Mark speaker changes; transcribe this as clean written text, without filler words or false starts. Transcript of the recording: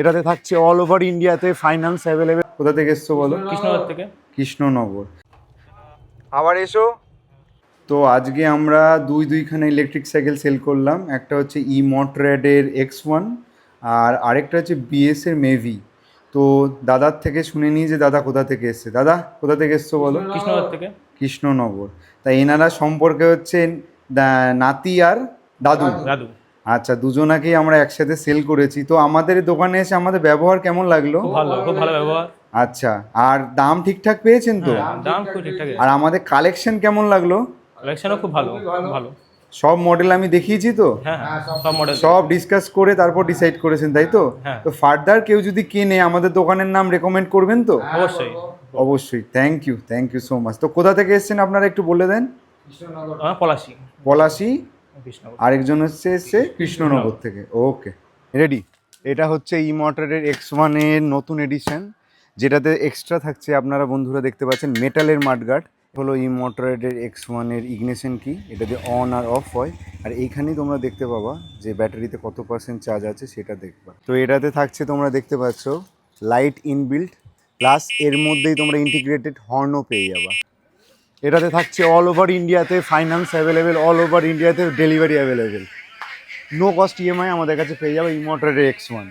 Speaker 1: এটাতে থাকছে all over ইন্ডিয়াতে ফাইন্যান্স অ্যাভেলেবেল। কোথা থেকে এসছো বলো?
Speaker 2: কৃষ্ণনগর থেকে।
Speaker 1: কৃষ্ণনগর। আবার এসো। তো আজকে আমরা দুইখানা ইলেকট্রিক সাইকেল সেল করলাম। একটা হচ্ছে মটরেডের X1 আর আরেকটা হচ্ছে বিএস এর মেভি। তো দাদার থেকে শুনে নিই যে দাদা কোথা থেকে এসছে। দাদা কোথা থেকে এসছো বলো?
Speaker 2: কৃষ্ণনগর থেকে।
Speaker 1: কৃষ্ণনগর। তাই এনারা সম্পর্কে হচ্ছে নাতি আর দাদু।
Speaker 2: দাদু।
Speaker 1: আচ্ছা, দুজনাকেই আমরা একসাথে সেল করেছি। তো আমাদের দোকানে এসে আমাদের ব্যবহার কেমন লাগলো?
Speaker 2: খুব ভালো ব্যবহার।
Speaker 1: আচ্ছা, আর দাম ঠিকঠাক পেয়েছেন তো?
Speaker 2: দাম খুব ঠিকঠাক।
Speaker 1: আর আমাদের কালেকশন কেমন লাগলো?
Speaker 2: কালেকশনও খুব ভালো, ভালো।
Speaker 1: সব মডেল আমি দেখিয়েছি তো?
Speaker 2: হ্যাঁ, সব মডেল
Speaker 1: সব ডিসকাস করে তারপর ডিসাইড করেছেন, তাই তো?
Speaker 2: হ্যাঁ।
Speaker 1: তো ফার্দার কেউ যদি কেনে আমাদের দোকানের নাম রেকমেন্ড করবেন তো?
Speaker 2: অবশ্যই
Speaker 1: অবশ্যই। Thank you so much. তো কোথা থেকে এসেছেন আপনারা একটু বলে দেন।
Speaker 2: পলাশি।
Speaker 1: পলাশি।
Speaker 2: কৃষ্ণনগর।
Speaker 1: আরেকজন এসছে কৃষ্ণনগর থেকে। ওকে, রেডি। এটা হচ্ছে মটরের X1 এর নতুন এডিশন, যেটাতে এক্সট্রা থাকছে আপনারা বন্ধুরা দেখতে পাচ্ছেন মেটালের মাডগার্ড। হলো মটরের X1 এর ইগনিশন কি, এটা দিয়ে অন আর অফ হয়। আর এইখানেই তোমরা দেখতে পাবা যে ব্যাটারিতে কত % চার্জ আছে সেটা দেখবা। তো এটাতে থাকছে তোমরা দেখতে পাচ্ছ লাইট ইনবিল্ট, প্লাস এর মধ্যেই তোমরা ইন্টিগ্রেটেড হর্নও পেয়ে যাবা। এটাতে থাকছে অল ওভার ইন্ডিয়াতে ফাইন্যান্স অ্যাভেলেবেল, অল ওভার ইন্ডিয়াতে delivery available. No cost EMI আমাদের কাছে পেয়ে যাবে মটরের X1।